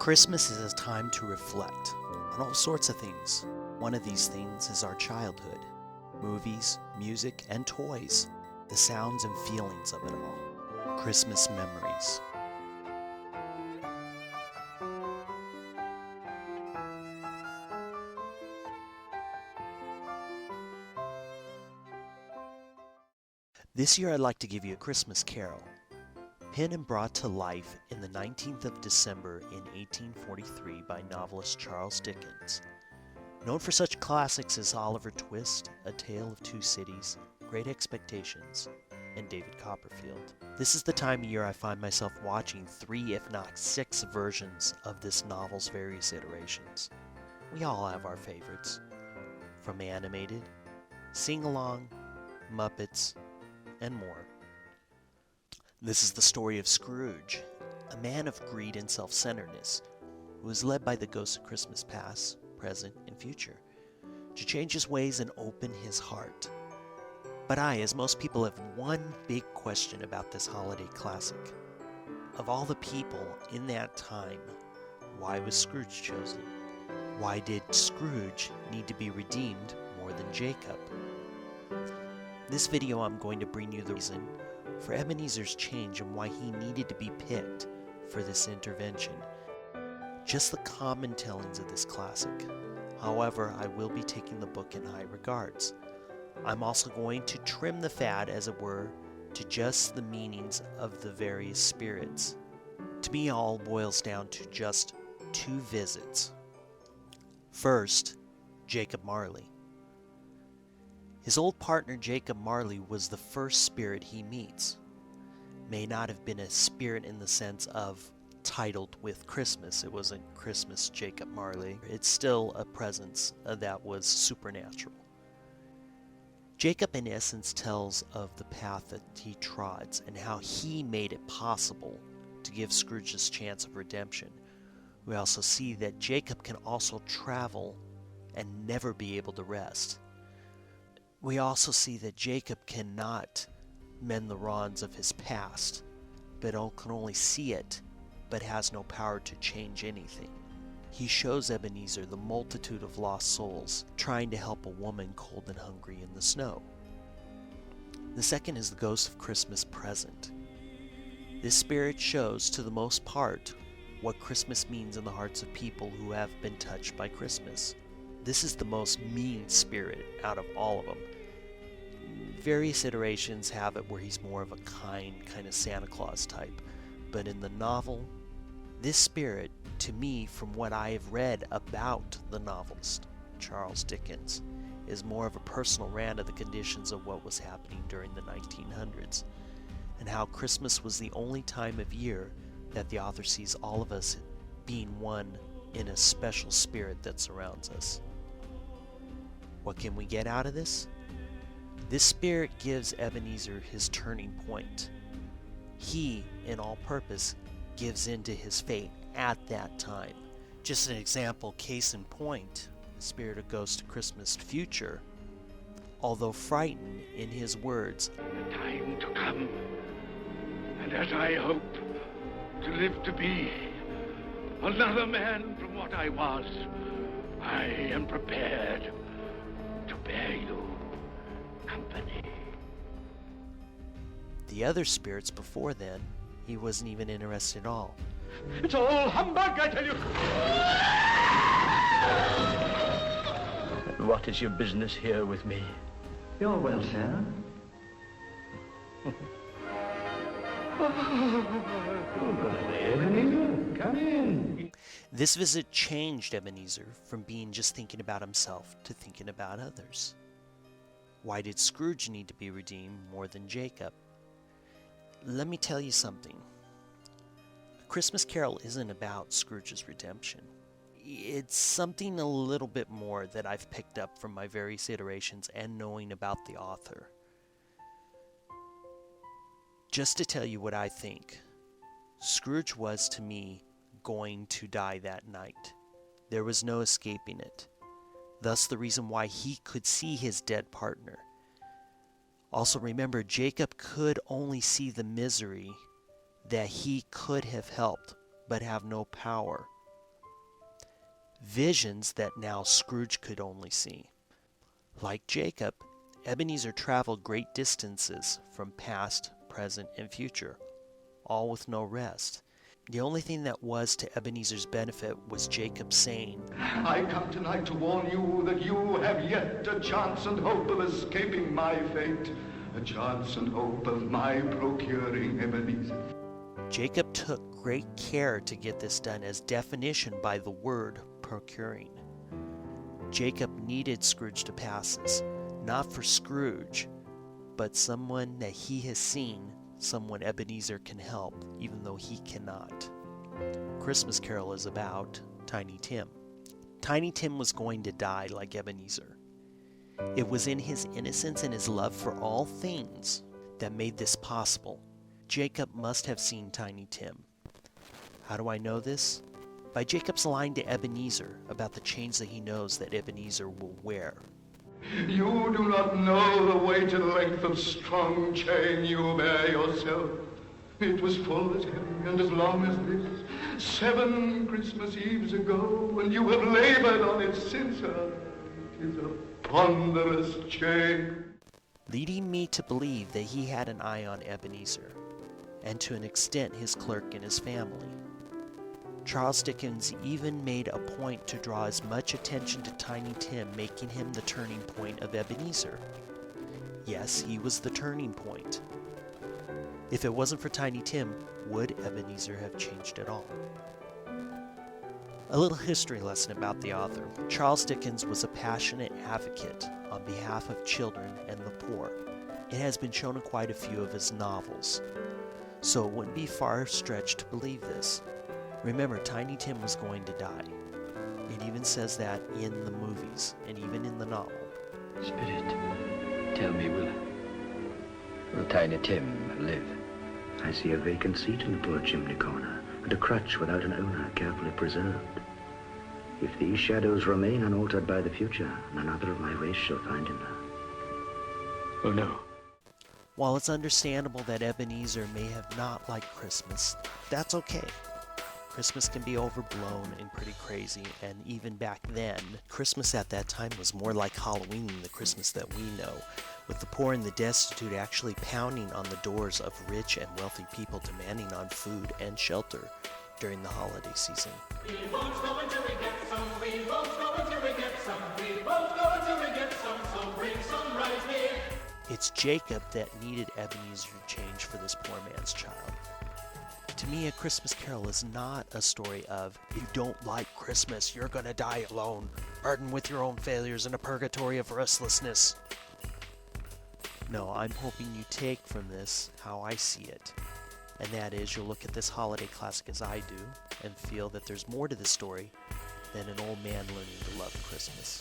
Christmas is a time to reflect on all sorts of things. One of these things is our childhood. Movies, music, and toys. The sounds and feelings of it all. Christmas memories. This year I'd like to give you a Christmas carol, penned and brought to life in the 19th of December in 1843 by novelist Charles Dickens. Known for such classics as Oliver Twist, A Tale of Two Cities, Great Expectations, and David Copperfield. This is the time of year I find myself watching 3 if not 6 versions of this novel's various iterations. We all have our favorites, from animated, sing-along, Muppets, and more. This is the story of Scrooge, a man of greed and self-centeredness, who is led by the ghosts of Christmas past, present, and future, to change his ways and open his heart. But I, as most people, have one big question about this holiday classic. Of all the people in that time, why was Scrooge chosen? Why did Scrooge need to be redeemed more than Jacob? This video I'm going to bring you the reason for Ebenezer's change and why he needed to be picked for this intervention. Just the common tellings of this classic. However, I will be taking the book in high regards. I'm also going to trim the fat, as it were, to just the meanings of the various spirits. To me, all boils down to just 2 visits. First, Jacob Marley. His old partner Jacob Marley was the first spirit he meets. May not have been a spirit in the sense of titled with Christmas. It wasn't Christmas Jacob Marley. It's still a presence that was supernatural. Jacob in essence tells of the path that he trods and how he made it possible to give Scrooge this chance of redemption. We also see that Jacob can also travel and never be able to rest. We also see that Jacob cannot mend the wrongs of his past, but can only see it, but has no power to change anything. He shows Ebenezer the multitude of lost souls trying to help a woman cold and hungry in the snow. The second is the ghost of Christmas present. This spirit shows, to the most part, what Christmas means in the hearts of people who have been touched by Christmas. This is the most mean spirit out of all of them. Various iterations have it where he's more of a kind of Santa Claus type, but in the novel, this spirit, to me, from what I have read about the novelist, Charles Dickens, is more of a personal rant of the conditions of what was happening during the 1900s, and how Christmas was the only time of year that the author sees all of us being one in a special spirit that surrounds us. What can we get out of this? This spirit gives Ebenezer his turning point. He, in all purpose, gives in to his fate at that time. Just an example, case in point, the spirit of Ghost of Christmas Future, although frightened in his words, "The time to come, and as I hope to live to be another man from what I was, I am prepared to bear you company." The other spirits before then, he wasn't even interested at all. It's all humbug, I tell you! What is your business here with me? Your welfare. Ebenezer, come in. This visit changed Ebenezer from being just thinking about himself to thinking about others. Why did Scrooge need to be redeemed more than Jacob? Let me tell you something. A Christmas Carol isn't about Scrooge's redemption. It's something a little bit more that I've picked up from my various iterations and knowing about the author. Just to tell you what I think, Scrooge was, to me, going to die that night. There was no escaping it. Thus the reason why he could see his dead partner. Also remember, Jacob could only see the misery that he could have helped, but have no power visions that now Scrooge could only see. Like Jacob, Ebenezer traveled great distances from past, present, and future, all with no rest. The only thing that was to Ebenezer's benefit was Jacob saying, I come tonight to warn you that you have yet a chance and hope of escaping my fate, a chance and hope of my procuring Ebenezer. Jacob took great care to get this done as definition by the word procuring. Jacob needed Scrooge to pass this, not for Scrooge, but someone that he has seen, someone Ebenezer can help, even though he cannot. Christmas Carol is about Tiny Tim. Tiny Tim was going to die like Ebenezer. It was in his innocence and his love for all things that made this possible. Jacob must have seen Tiny Tim. How do I know this? By Jacob's line to Ebenezer about the chains that he knows that Ebenezer will wear. You do not know the weight and length of strong chain you bear yourself. It was full as heavy and as long as this, 7 Christmas Eves ago, and you have labored on it since. It is a ponderous chain. Leading me to believe that he had an eye on Ebenezer, and to an extent his clerk and his family. Charles Dickens even made a point to draw as much attention to Tiny Tim, making him the turning point of Ebenezer. Yes, he was the turning point. If it wasn't for Tiny Tim, would Ebenezer have changed at all? A little history lesson about the author. Charles Dickens was a passionate advocate on behalf of children and the poor. It has been shown in quite a few of his novels, so it wouldn't be far-fetched to believe this. Remember, Tiny Tim was going to die. It even says that in the movies, and even in the novel. Spirit, tell me, will Tiny Tim live? I see a vacant seat in the poor chimney corner, and a crutch without an owner carefully preserved. If these shadows remain unaltered by the future, none other of my race shall find him there. Oh, no. While it's understandable that Ebenezer may have not liked Christmas, that's okay. Christmas can be overblown and pretty crazy, and even back then, Christmas at that time was more like Halloween than the Christmas that we know, with the poor and the destitute actually pounding on the doors of rich and wealthy people demanding on food and shelter during the holiday season. We won't go until we get some, we won't go until we get some, we won't go until we get some, so bring some right here. It's Jacob that needed Ebenezer to change for this poor man's child. To me, A Christmas Carol is not a story of, if you don't like Christmas, you're gonna die alone, burdened with your own failures in a purgatory of restlessness. No, I'm hoping you take from this how I see it, and that is you'll look at this holiday classic as I do, and feel that there's more to this story than an old man learning to love Christmas.